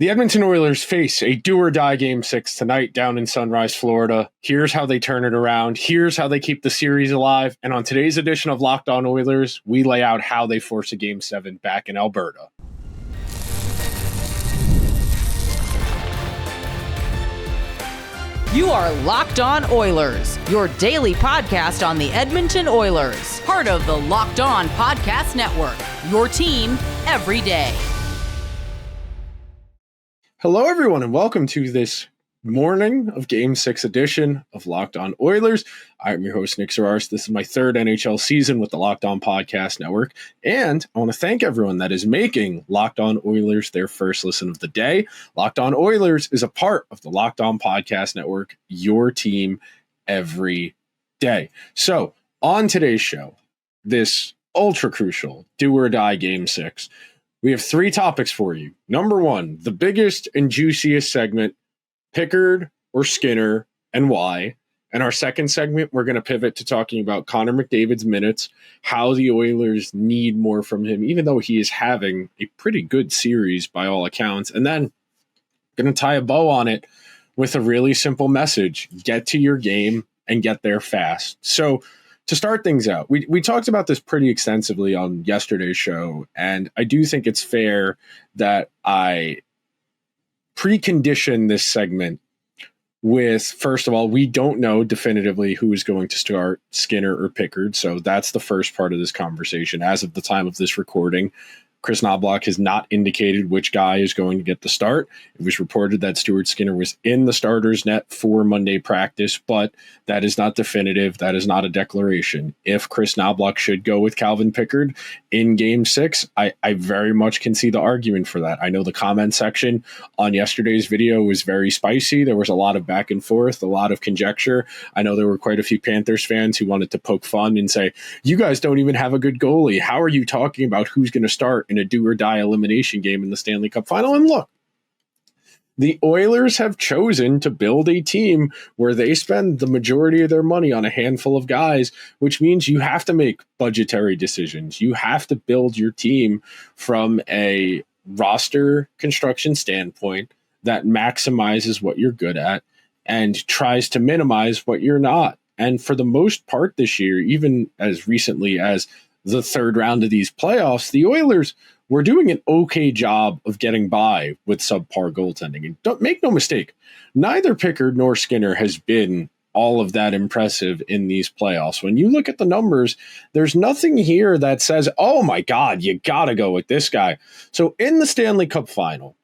The Edmonton Oilers face a do-or-die Game 6 tonight down in Sunrise, Florida. Here's how they turn it around. Here's how they keep the series alive. And on today's edition of Locked On Oilers, we lay out how they force a Game 7 back in Alberta. You are Locked On Oilers, your daily podcast on the Edmonton Oilers. Part of the Locked On Podcast Network, your team every day. Hello, everyone, and welcome to this morning of Game 6 edition of Locked On Oilers. I'm your host, Nick Zararis. This is my third NHL season with the Locked On Podcast Network, and I want to thank everyone that is making Locked On Oilers their first listen of the day. Locked On Oilers is a part of the Locked On Podcast Network, your team every day. So, on today's show, this ultra-crucial do-or-die Game 6, we have three topics for you. Number one, the biggest and juiciest segment, Pickard or Skinner and why. And our second segment, we're going to pivot to talking about Connor McDavid's minutes, how the Oilers need more from him, even though he is having a pretty good series by all accounts. And then going to tie a bow on it with a really simple message: get to your game and get there fast. So to start things out, we talked about this pretty extensively on yesterday's show, and I do think it's fair that I precondition this segment with, first of all, we don't know definitively who is going to start, Skinner or Pickard, so that's the first part of this conversation. As of the time of this recording, Chris Knoblauch has not indicated which guy is going to get the start. It was reported that Stuart Skinner was in the starter's net for Monday practice, but that is not definitive. That is not a declaration. If Chris Knoblauch should go with Calvin Pickard in Game 6, I very much can see the argument for that. I know the comment section on yesterday's video was very spicy. There was a lot of back and forth, a lot of conjecture. I know there were quite a few Panthers fans who wanted to poke fun and say, you guys don't even have a good goalie. How are you talking about who's going to start in a do-or-die elimination game in the Stanley Cup Final? And look, the Oilers have chosen to build a team where they spend the majority of their money on a handful of guys, which means you have to make budgetary decisions. You have to build your team from a roster construction standpoint that maximizes what you're good at and tries to minimize what you're not. And for the most part this year, even as recently as the third round of these playoffs, the Oilers were doing an okay job of getting by with subpar goaltending. And don't make no mistake, neither Pickard nor Skinner has been all of that impressive in these playoffs. When you look at the numbers, there's nothing here that says, oh my God, you got to go with this guy. So in the Stanley Cup Final,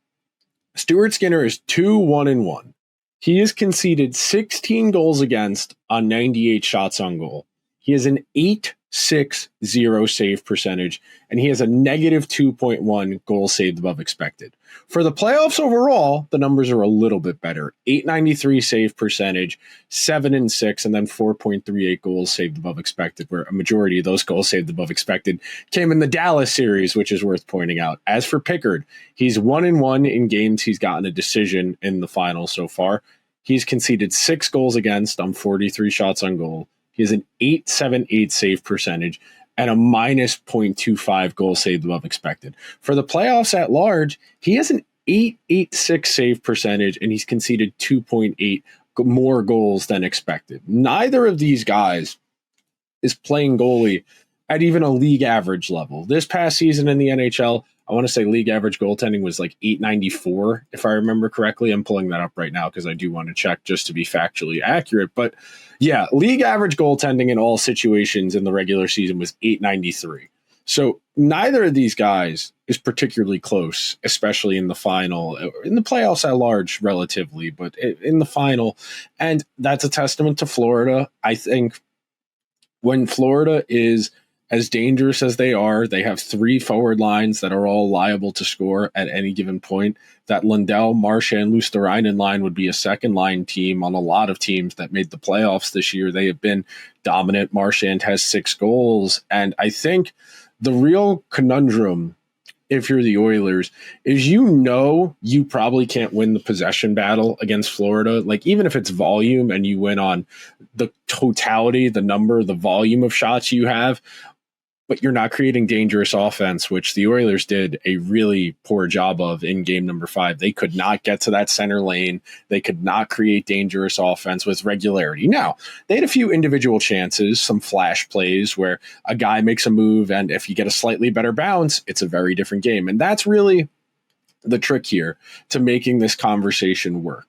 Stuart Skinner is 2-1-1. He has conceded 16 goals against on 98 shots on goal. He has an 8.60 save percentage, and he has a negative 2.1 goal saved above expected. For the playoffs overall, the numbers are a little bit better. 8.93 save percentage, 7-6, and then 4.38 goals saved above expected, where a majority of those goals saved above expected came in the Dallas series, which is worth pointing out. As for Pickard, he's 1-1 in games he's gotten a decision in the final so far. He's conceded 6 goals against on 43 shots on goal. He has an 8.78 save percentage and a minus 0.25 goal saved above expected. For the playoffs at large, he has an 8.86 save percentage, and he's conceded 2.8 more goals than expected. Neither of these guys is playing goalie at even a league average level. This past season in the NHL, I want to say league average goaltending was like 8.94, if I remember correctly. I'm pulling that up right now because I do want to check just to be factually accurate. But yeah, league average goaltending in all situations in the regular season was 8.93. So neither of these guys is particularly close, especially in the final, in the playoffs at large relatively, but in the final. And that's a testament to Florida. I think when Florida is as dangerous as they have 3 forward lines that are all liable to score at any given point. That Lundell, Marchand, Luosterainen line would be a second line team on a lot of teams that made the playoffs this year. They have been dominant. Marchand has 6 goals. And I think the real conundrum, if you're the Oilers, is you probably can't win the possession battle against Florida. Like, even if it's volume and you win on the totality, the number, the volume of shots you have, but you're not creating dangerous offense, which the Oilers did a really poor job of in game number 5. They could not get to that center lane. They could not create dangerous offense with regularity. Now, they had a few individual chances, some flash plays where a guy makes a move, and if you get a slightly better bounce, it's a very different game. And that's really the trick here to making this conversation work.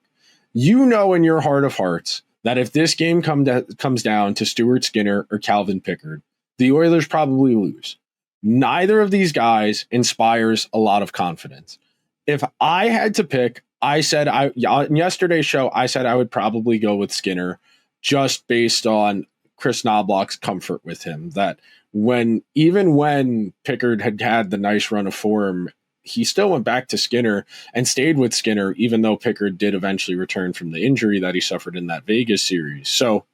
You know in your heart of hearts that if this game comes down to Stuart Skinner or Calvin Pickard, the Oilers probably lose. Neither of these guys inspires a lot of confidence. If I had to pick, on yesterday's show, I said I would probably go with Skinner just based on Chris Knobloch's comfort with him. That even when Pickard had the nice run of form, he still went back to Skinner and stayed with Skinner, even though Pickard did eventually return from the injury that he suffered in that Vegas series. So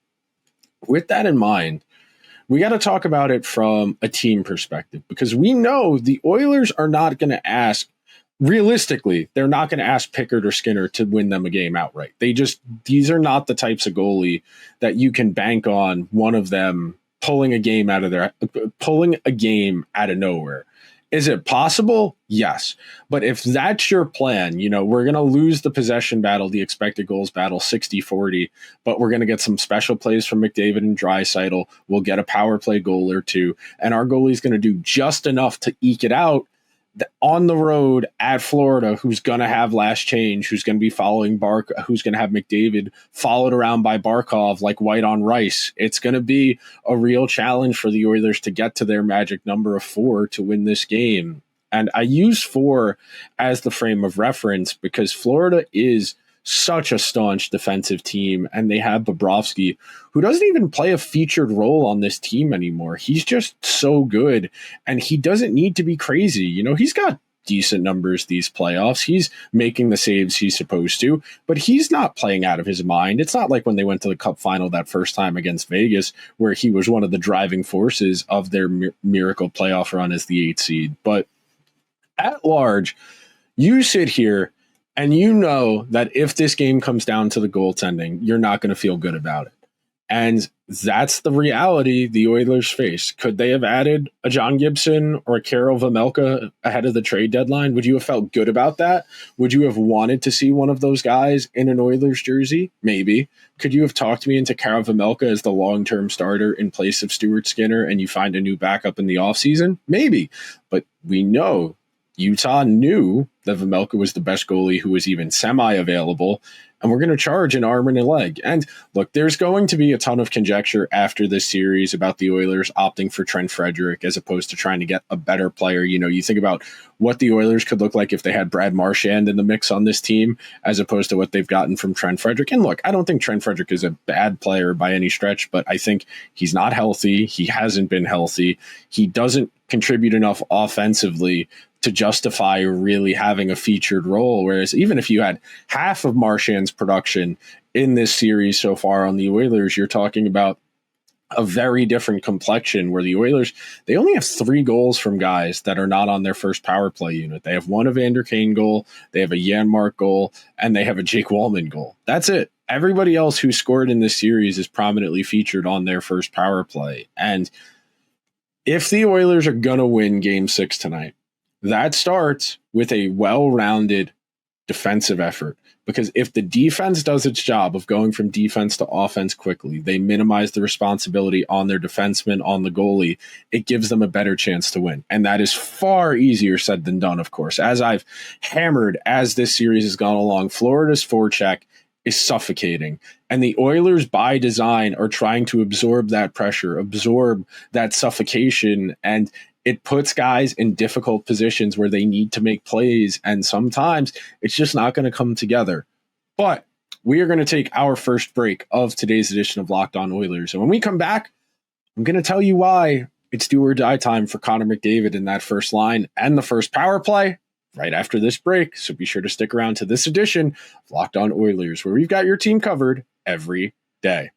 with that in mind, we got to talk about it from a team perspective, because we know the Oilers are not going to ask, realistically, they're not going to ask Pickard or Skinner to win them a game outright. These are not the types of goalie that you can bank on one of them pulling a game out of nowhere. Is it possible? Yes. But if that's your plan, we're going to lose the possession battle, the expected goals battle 60-40, but we're going to get some special plays from McDavid and Draisaitl. We'll get a power play goal or two, and our goalie's going to do just enough to eke it out on the road at Florida, who's going to have last change, who's going to be following who's going to have McDavid followed around by Barkov like white on rice. It's going to be a real challenge for the Oilers to get to their magic number of 4 to win this game. And I use 4 as the frame of reference because Florida is such a staunch defensive team, and they have Bobrovsky, who doesn't even play a featured role on this team anymore. He's just so good, and he doesn't need to be crazy. He's got decent numbers these playoffs. He's making the saves he's supposed to, but he's not playing out of his mind. It's not like when they went to the Cup Final that first time against Vegas, where he was one of the driving forces of their miracle playoff run as the 8th seed. But at large, you sit here and you know that if this game comes down to the goaltending, you're not going to feel good about it. And that's the reality the Oilers face. Could they have added a John Gibson or a Karel Vejmelka ahead of the trade deadline? Would you have felt good about that? Would you have wanted to see one of those guys in an Oilers jersey? Maybe. Could you have talked me into Karel Vejmelka as the long-term starter in place of Stuart Skinner and you find a new backup in the offseason? Maybe. But we know Utah knew that Vejmelka was the best goalie who was even semi-available, and we're going to charge an arm and a leg. And look, there's going to be a ton of conjecture after this series about the Oilers opting for Trent Frederic as opposed to trying to get a better player. You think about what the Oilers could look like if they had Brad Marchand in the mix on this team as opposed to what they've gotten from Trent Frederic. And look, I don't think Trent Frederic is a bad player by any stretch, but I think he's not healthy. He hasn't been healthy. He doesn't contribute enough offensively to justify really having a featured role. Whereas even if you had half of Marchand's production in this series so far on the Oilers, you're talking about a very different complexion where the Oilers, they only have 3 goals from guys that are not on their first power play unit. They have one Evander Kane goal, they have a Janmark goal, and they have a Jake Wallman goal. That's it. Everybody else who scored in this series is prominently featured on their first power play. And if the Oilers are going to win Game 6 tonight, that starts with a well-rounded defensive effort, because if the defense does its job of going from defense to offense quickly, they minimize the responsibility on their defenseman, on the goalie, it gives them a better chance to win. And that is far easier said than done, of course. As I've hammered as this series has gone along, Florida's forecheck is suffocating. And the Oilers, by design, are trying to absorb that pressure, absorb that suffocation, and it puts guys in difficult positions where they need to make plays, and sometimes it's just not going to come together. But we are going to take our first break of today's edition of Locked On Oilers. And when we come back, I'm going to tell you why it's do or die time for Connor McDavid in that first line and the first power play right after this break. So be sure to stick around to this edition of Locked On Oilers, where we've got your team covered every day.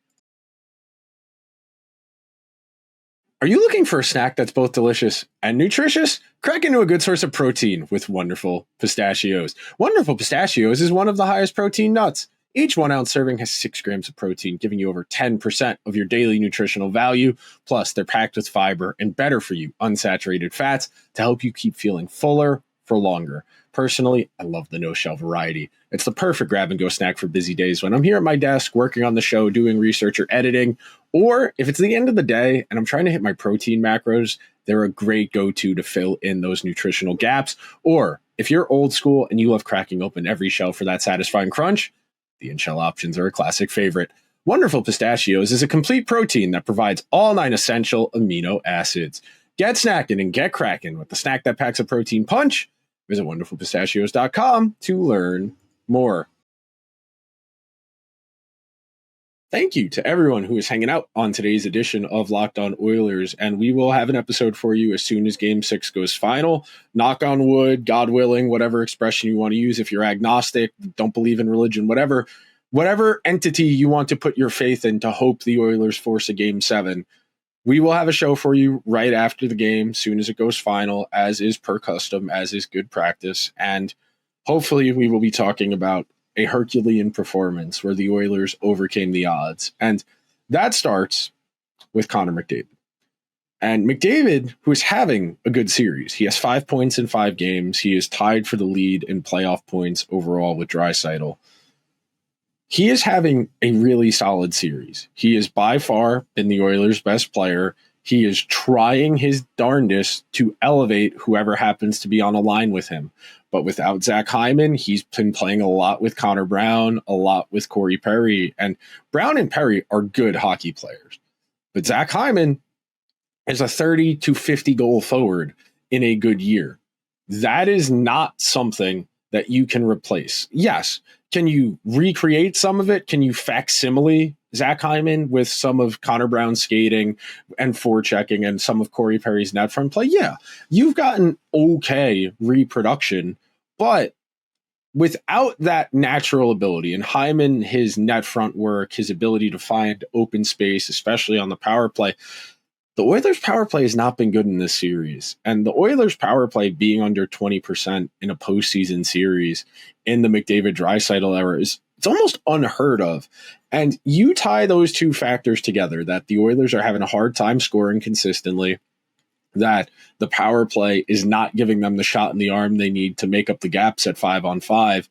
Are you looking for a snack that's both delicious and nutritious? Crack into a good source of protein with Wonderful Pistachios. Wonderful Pistachios is one of the highest protein nuts Each 1 ounce serving has 6 grams of protein, giving you over 10% of your daily nutritional value. Plus, they're packed with fiber and better for you, unsaturated fats to help you keep feeling fuller for longer. Personally, I love the no-shell variety. It's the perfect grab-and-go snack for busy days when I'm here at my desk working on the show, doing research or editing, or if it's the end of the day and I'm trying to hit my protein macros, they're a great go-to to fill in those nutritional gaps. Or if you're old school and you love cracking open every shell for that satisfying crunch, the in-shell options are a classic favorite. Wonderful Pistachios is a complete protein that provides all 9 essential amino acids. Get snackin' and get crackin' with the snack that packs a protein punch. Visit wonderfulpistachios.com to learn more. Thank you to everyone who is hanging out on today's edition of Locked On Oilers, and we will have an episode for you as soon as Game 6 goes final. Knock on wood, God willing, whatever expression you want to use. If you're agnostic, don't believe in religion, whatever entity you want to put your faith in to hope the Oilers force a Game 7, we will have a show for you right after the game, soon as it goes final, as is per custom, as is good practice, and hopefully we will be talking about a Herculean performance where the Oilers overcame the odds. And that starts with Connor McDavid. And McDavid, who is having a good series, he has 5 points in 5 games. He is tied for the lead in playoff points overall with Draisaitl. He is having a really solid series. He is by far been the Oilers' best player. He is trying his darndest to elevate whoever happens to be on a line with him. But without Zach Hyman, he's been playing a lot with Connor Brown, a lot with Corey Perry. And Brown and Perry are good hockey players. But Zach Hyman is a 30 to 50 goal forward in a good year. That is not something that you can replace. Yes. Can you recreate some of it? Can you facsimile Zach Hyman with some of Connor Brown's skating and forechecking and some of Corey Perry's net front play? Yeah, you've gotten okay reproduction, but without that natural ability, and Hyman, his net front work, his ability to find open space, especially on the power play, the Oilers' power play has not been good in this series. And the Oilers' power play being under 20% in a postseason series in the McDavid-Draisaitl era it's almost unheard of. And you tie those two factors together, that the Oilers are having a hard time scoring consistently, that the power play is not giving them the shot in the arm they need to make up the gaps at 5-on-5.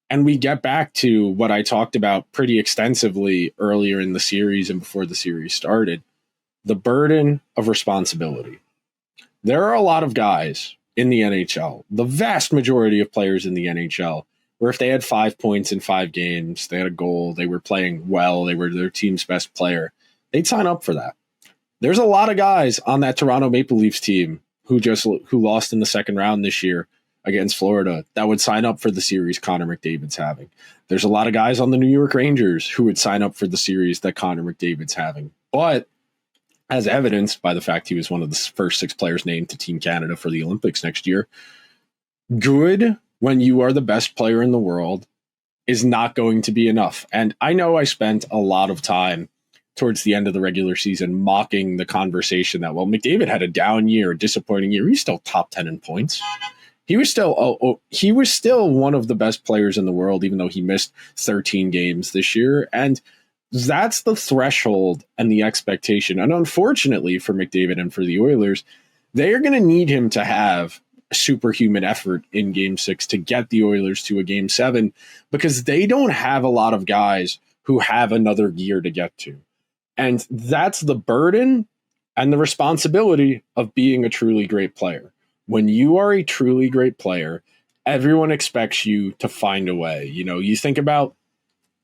And we get back to what I talked about pretty extensively earlier in the series and before the series started. The burden of responsibility. There are a lot of guys in the NHL, the vast majority of players in the NHL, where if they had 5 points in 5 games, they had a goal, they were playing well, they were their team's best player, they'd sign up for that. There's a lot of guys on that Toronto Maple Leafs team who lost in the second round this year against Florida that would sign up for the series Connor McDavid's having. There's a lot of guys on the New York Rangers who would sign up for the series that Connor McDavid's having. But as evidenced by the fact he was one of the first 6 players named to Team Canada for the Olympics next year, good when you are the best player in the world is not going to be enough. And I know I spent a lot of time towards the end of the regular season mocking the conversation that, well, McDavid had a down year, a disappointing year. He's still top 10 in points. He was still one of the best players in the world, even though he missed 13 games this year. And that's the threshold and the expectation. And unfortunately for McDavid and for the Oilers, they are going to need him to have a superhuman effort in Game 6 to get the Oilers to a Game 7, because they don't have a lot of guys who have another year to get to. And that's the burden and the responsibility of being a truly great player. When you are a truly great player, everyone expects you to find a way. You know, you think about,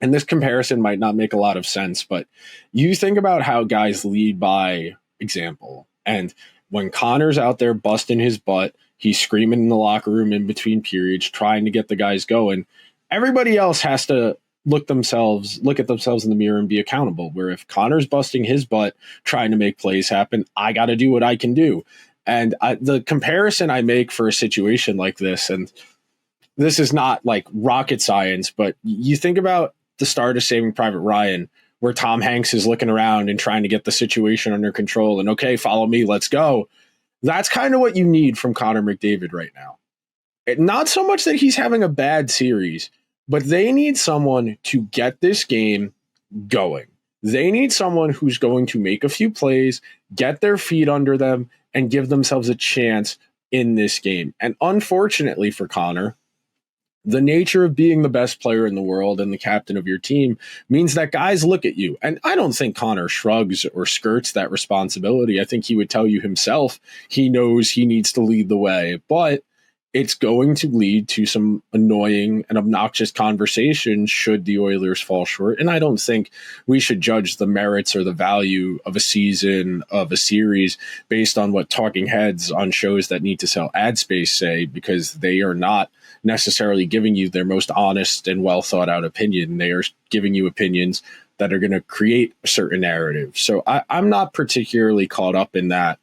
and this comparison might not make a lot of sense, but you think about how guys lead by example. And when Connor's out there busting his butt, he's screaming in the locker room in between periods, trying to get the guys going. Everybody else has to look at themselves in the mirror and be accountable. Where if Connor's busting his butt, trying to make plays happen, I got to do what I can do. And the comparison I make for a situation like this, and this is not like rocket science, but you think about the start of Saving Private Ryan, where Tom Hanks is looking around and trying to get the situation under control and, okay, follow me, let's go. That's kind of what you need from Connor McDavid right now. Not so much that he's having a bad series, but they need someone to get this game going. They need someone who's going to make a few plays, get their feet under them, and give themselves a chance in this game. And unfortunately for Connor, the nature of being the best player in the world and the captain of your team means that guys look at you. And I don't think Connor shrugs or skirts that responsibility. I think he would tell you himself he knows he needs to lead the way, but it's going to lead to some annoying and obnoxious conversations should the Oilers fall short. And I don't think we should judge the merits or the value of a season, of a series, based on what talking heads on shows that need to sell ad space say, because they are not necessarily giving you their most honest and well thought out opinion. They are giving you opinions that are going to create a certain narrative. So I'm not particularly caught up in that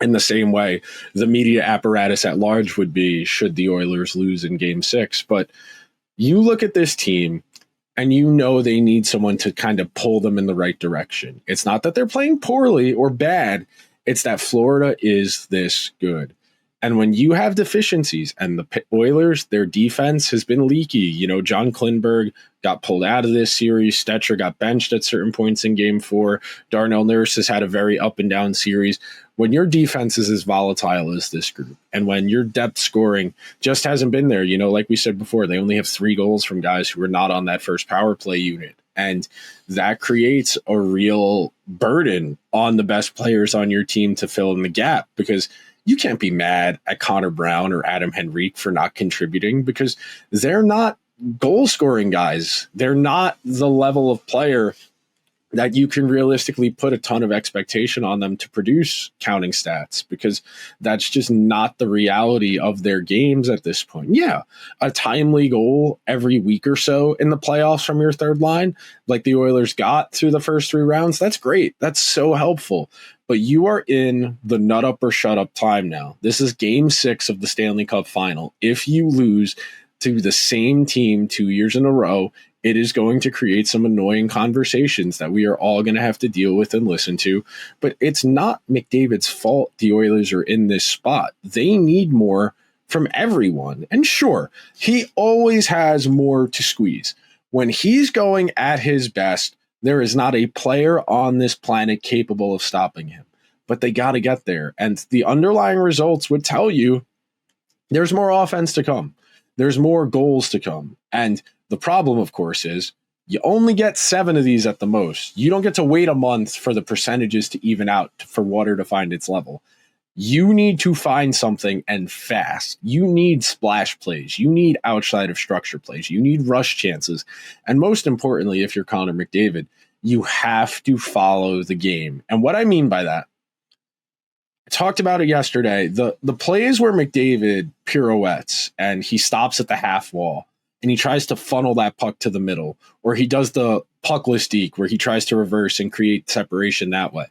in the same way the media apparatus at large would be should the Oilers lose in Game 6. But you look at this team and you know they need someone to kind of pull them in the right direction. It's not that they're playing poorly or bad. It's that Florida is this good. And when you have deficiencies, and the Oilers, their defense has been leaky. You know, John Klingberg got pulled out of this series. Stetcher got benched at certain points in Game 4. Darnell Nurse has had a very up and down series. When your defense is as volatile as this group, and when your depth scoring just hasn't been there, you know, like we said before, they only have 3 goals from guys who are not on that first power play unit. And that creates a real burden on the best players on your team to fill in the gap, because you can't be mad at Connor Brown or Adam Henrique for not contributing, because they're not goal scoring guys. They're not the level of player that you can realistically put a ton of expectation on them to produce counting stats, because that's just not the reality of their games at this point. Yeah, a timely goal every week or so in the playoffs from your third line, like the Oilers got through the first 3 rounds, that's great. That's so helpful. But you are in the nut up or shut up time now. This is Game 6 of the Stanley Cup Final. If you lose to the same team 2 years in a row, it is going to create some annoying conversations that we are all going to have to deal with and listen to. But it's not McDavid's fault the Oilers are in this spot. They need more from everyone. And sure, he always has more to squeeze. When he's going at his best, there is not a player on this planet capable of stopping him. But they got to get there. And the underlying results would tell you there's more offense to come. There's more goals to come. And the problem, of course, is you only get 7 of these at the most. You don't get to wait a month for the percentages to even out for water to find its level. You need to find something, and fast. You need splash plays. You need outside of structure plays. You need rush chances. And most importantly, if you're Connor McDavid, you have to follow the game. And what I mean by that, I talked about it yesterday. The plays where McDavid pirouettes and he stops at the half wall and he tries to funnel that puck to the middle, or he does the puckless deke where he tries to reverse and create separation that way.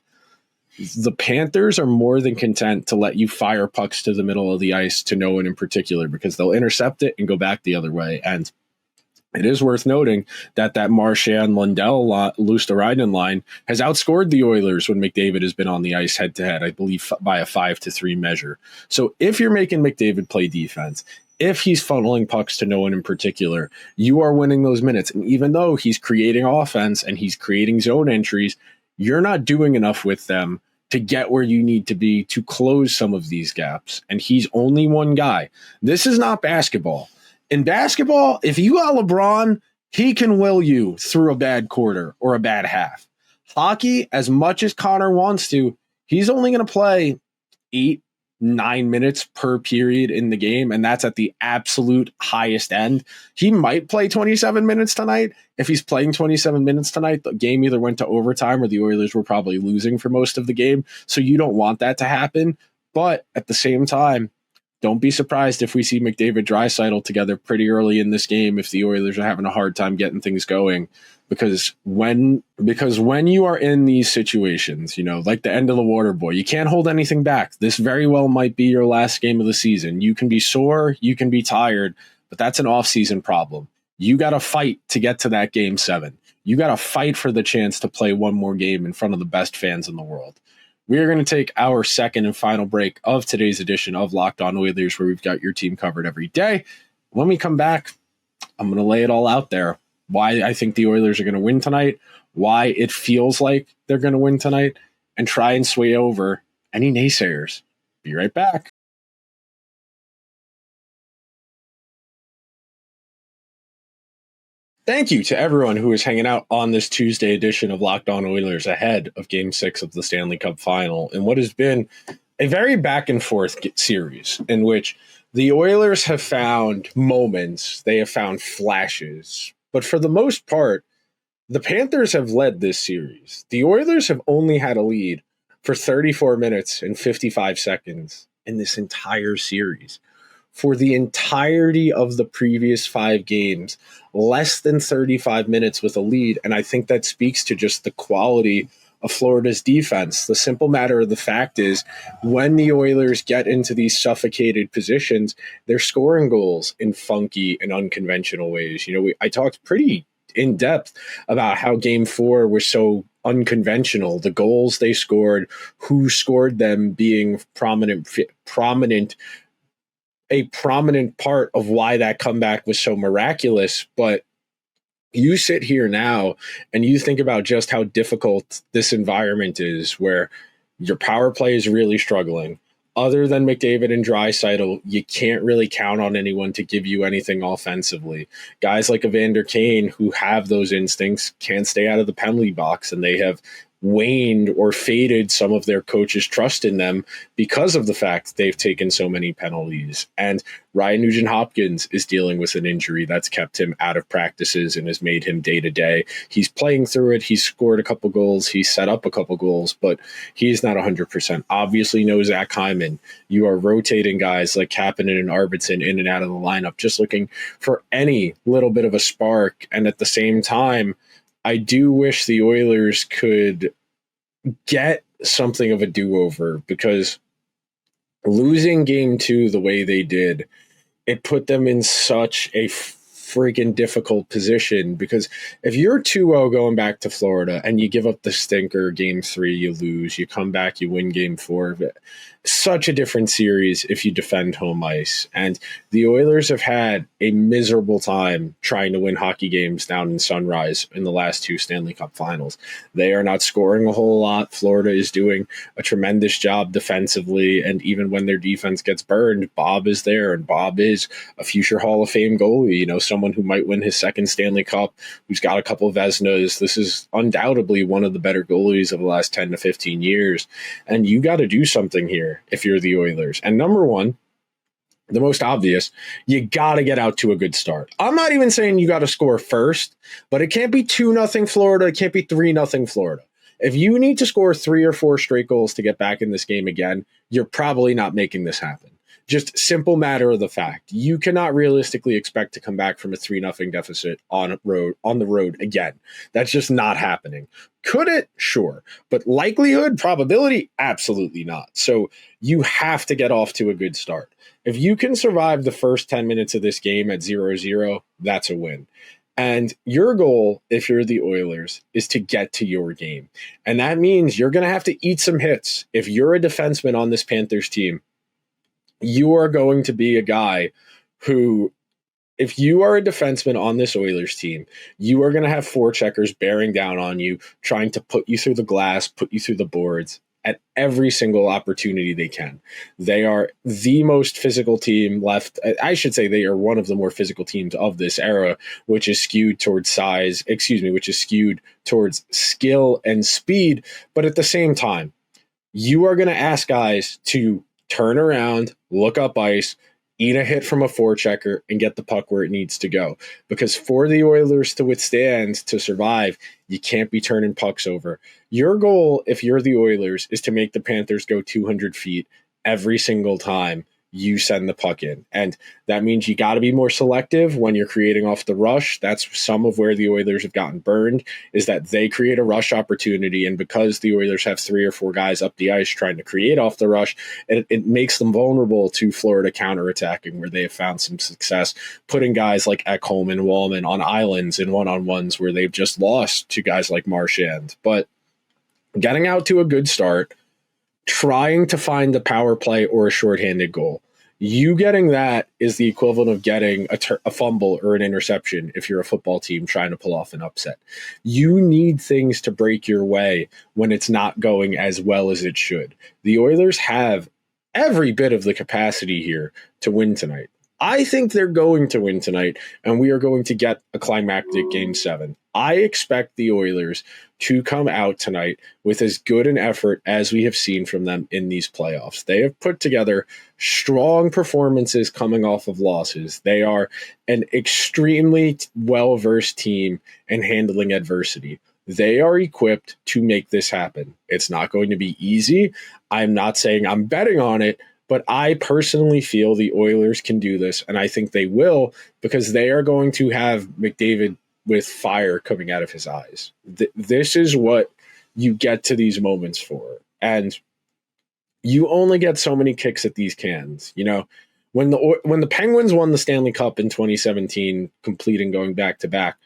The Panthers are more than content to let you fire pucks to the middle of the ice to no one in particular, because they'll intercept it and go back the other way. And it is worth noting that Marchand, Lundell, Luosterainen line has outscored the Oilers when McDavid has been on the ice head-to-head, I believe, by a 5-3 measure. So if you're making McDavid play defense, if he's funneling pucks to no one in particular, you are winning those minutes. And even though he's creating offense and he's creating zone entries, you're not doing enough with them to get where you need to be to close some of these gaps. And he's only one guy. This is not basketball. In basketball, if you got LeBron, he can will you through a bad quarter or a bad half. Hockey, as much as Connor wants to, he's only going to play 8-9 minutes per period in the game, and that's at the absolute highest end. He might play 27 minutes tonight. If he's playing 27 minutes tonight, the game either went to overtime or the Oilers were probably losing for most of the game, so you don't want that to happen. But at the same time, don't be surprised if we see McDavid Draisaitl together pretty early in this game if the Oilers are having a hard time getting things going. Because when you are in these situations, you know, like the end of the water boy, you can't hold anything back. This very well might be your last game of the season. You can be sore, you can be tired, but that's an off-season problem. You got to fight to get to that Game 7. You got to fight for the chance to play one more game in front of the best fans in the world. We are going to take our second and final break of today's edition of Locked On Oilers, where we've got your team covered every day. When we come back, I'm going to lay it all out there. Why I think the Oilers are going to win tonight, why it feels like they're going to win tonight, and try and sway over any naysayers. Be right back. Thank you to everyone who is hanging out on this Tuesday edition of Locked On Oilers ahead of Game 6 of the Stanley Cup Final, in what has been a very back and forth series in which the Oilers have found moments, they have found flashes, but for the most part, the Panthers have led this series. The Oilers have only had a lead for 34 minutes and 55 seconds in this entire series. For the entirety of the previous 5 games, less than 35 minutes with a lead, and I think that speaks to just the quality of Florida's defense. The simple matter of the fact is, when the Oilers get into these suffocated positions, they're scoring goals in funky and unconventional ways. I talked pretty in depth about how Game 4 was so unconventional. The goals they scored, who scored them being a prominent part of why that comeback was so miraculous. But you sit here now and you think about just how difficult this environment is, where your power play is really struggling. Other than McDavid and Draisaitl, you can't really count on anyone to give you anything offensively. Guys like Evander Kane, who have those instincts, can't stay out of the penalty box, and they have waned or faded some of their coaches' trust in them because of the fact they've taken so many penalties. And Ryan Nugent-Hopkins is dealing with an injury that's kept him out of practices and has made him day-to-day. He's playing through it. He's scored a couple goals. He's set up a couple goals, but he's not 100%. Obviously, no Zach Hyman. You are rotating guys like Kapanen and Arvidsson in and out of the lineup, just looking for any little bit of a spark. And at the same time, I do wish the Oilers could get something of a do-over, because losing Game 2 the way they did, it put them in such a freaking difficult position. Because if you're 2-0 going back to Florida and you give up the stinker Game 3, you lose, you come back, you win Game 4, such a different series if you defend home ice. And the Oilers have had a miserable time trying to win hockey games down in Sunrise in the last 2 Stanley Cup Finals. They are not scoring a whole lot. Florida is doing a tremendous job defensively, and even when their defense gets burned, Bob is there, and Bob is a future Hall of Fame goalie, someone who might win his 2nd Stanley Cup, who's got a couple of Vezinas. This is undoubtedly one of the better goalies of the last 10 to 15 years, and you got to do something here if you're the Oilers. And number one, the most obvious, you got to get out to a good start. I'm not even saying you got to score first, but it can't be 2-0 Florida. It can't be 3-0 Florida. If you need to score 3 or 4 straight goals to get back in this game again, you're probably not making this happen. Just simple matter of the fact. You cannot realistically expect to come back from a 3-0 deficit on the road again. That's just not happening. Could it? Sure. But likelihood, probability, absolutely not. So you have to get off to a good start. If you can survive the first 10 minutes of this game at 0-0, that's a win. And your goal, if you're the Oilers, is to get to your game. And that means you're going to have to eat some hits. If you're a defenseman on this Panthers team, you are going to be a guy who, if you are a defenseman on this Oilers team, you are going to have forecheckers bearing down on you, trying to put you through the glass, put you through the boards at every single opportunity they can. They are the most physical team left. I should say they are one of the more physical teams of this era, which is skewed towards which is skewed towards skill and speed. But at the same time, you are going to ask guys to turn around, look up ice, eat a hit from a forechecker, and get the puck where it needs to go. Because for the Oilers to withstand, to survive, you can't be turning pucks over. Your goal, if you're the Oilers, is to make the Panthers go 200 feet every single time you send the puck in. And that means you got to be more selective when you're creating off the rush. That's some of where the Oilers have gotten burned, is that they create a rush opportunity. And because the Oilers have 3 or 4 guys up the ice trying to create off the rush, it makes them vulnerable to Florida counterattacking, where they have found some success, putting guys like Ekholm and Wallman on islands in one-on-ones where they've just lost to guys like Marchand. But getting out to a good start, trying to find the power play or a shorthanded goal. You getting that is the equivalent of getting a fumble or an interception if you're a football team trying to pull off an upset. You need things to break your way when it's not going as well as it should. The Oilers have every bit of the capacity here to win tonight. I think they're going to win tonight, and we are going to get a climactic Game 7. I expect the Oilers to come out tonight with as good an effort as we have seen from them in these playoffs. They have put together strong performances coming off of losses. They are an extremely well-versed team in handling adversity. They are equipped to make this happen. It's not going to be easy. I'm not saying I'm betting on it, but I personally feel the Oilers can do this, and I think they will, because they are going to have McDavid with fire coming out of his eyes. This is what you get to these moments for. And you only get so many kicks at these cans. You know, when the Penguins won the Stanley Cup in 2017, completing going back-to-back,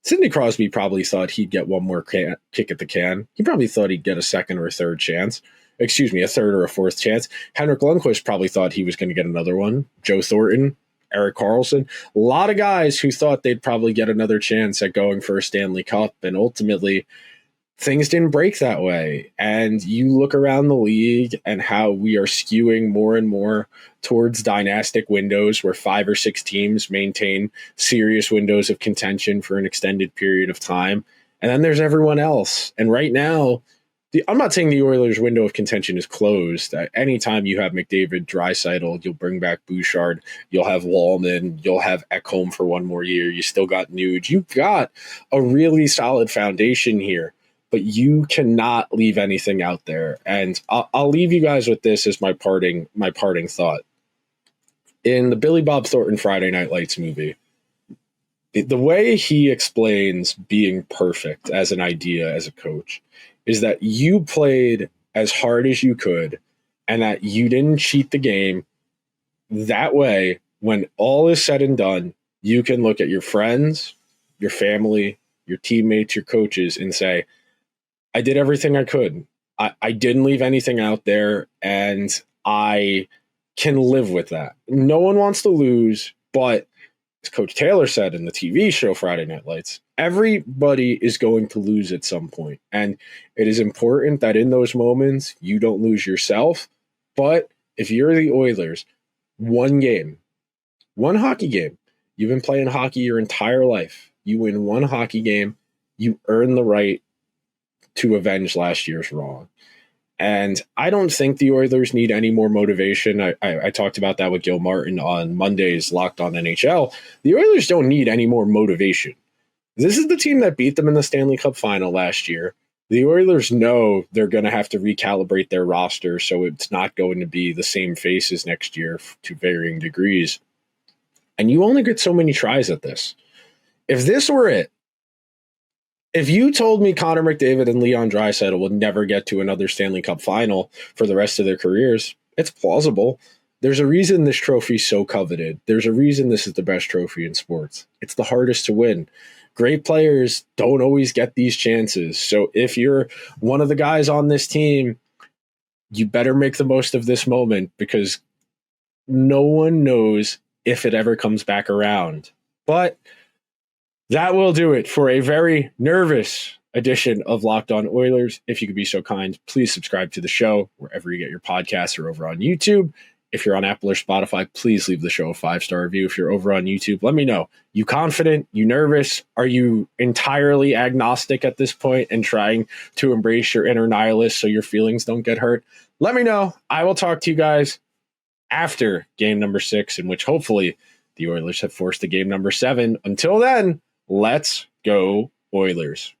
Sidney Crosby probably thought he'd get one more kick at the can. He probably thought he'd get a second or a third chance. Excuse me, a third or a fourth chance. Henrik Lundqvist probably thought he was going to get another one. Joe Thornton, Erik Karlsson, a lot of guys who thought they'd probably get another chance at going for a Stanley Cup, and ultimately things didn't break that way. And you look around the league and how we are skewing more and more towards dynastic windows where 5 or 6 teams maintain serious windows of contention for an extended period of time. And then there's everyone else. And right now, I'm not saying the Oilers' window of contention is closed. Anytime you have McDavid, Draisaitl, you'll bring back Bouchard, you'll have Wallman, you'll have Ekholm for one more year. You still got Nuge. You've got a really solid foundation here, but you cannot leave anything out there. And I'll leave you guys with this as my parting thought. In the Billy Bob Thornton Friday Night Lights movie, the way he explains being perfect as an idea as a coach is that you played as hard as you could and that you didn't cheat the game. That way, when all is said and done, you can look at your friends, your family, your teammates, your coaches, and say, I did everything I could. I didn't leave anything out there, and I can live with that. No one wants to lose, but as Coach Taylor said in the TV show Friday Night Lights, everybody is going to lose at some point. And it is important that in those moments, you don't lose yourself. But if you're the Oilers, one hockey game, you've been playing hockey your entire life. You win one hockey game, you earn the right to avenge last year's wrong. And I don't think the Oilers need any more motivation. I talked about that with Gil Martin on Monday's Locked On NHL. The Oilers don't need any more motivation. This is the team that beat them in the Stanley Cup Final last year. The Oilers know they're going to have to recalibrate their roster, so it's not going to be the same faces next year to varying degrees. And you only get so many tries at this. If this were it, if you told me Connor McDavid and Leon Draisaitl would never get to another Stanley Cup Final for the rest of their careers, it's plausible. There's a reason this trophy is so coveted. There's a reason this is the best trophy in sports. It's the hardest to win. Great players don't always get these chances. So if you're one of the guys on this team, you better make the most of this moment, because no one knows if it ever comes back around. But that will do it for a very nervous edition of Locked On Oilers. If you could be so kind, please subscribe to the show wherever you get your podcasts or over on YouTube. If you're on Apple or Spotify, please leave the show a 5-star review. If you're over on YouTube, let me know. You confident? You nervous? Are you entirely agnostic at this point and trying to embrace your inner nihilist so your feelings don't get hurt? Let me know. I will talk to you guys after game number 6, in which hopefully the Oilers have forced the game number 7. Until then, let's go Oilers.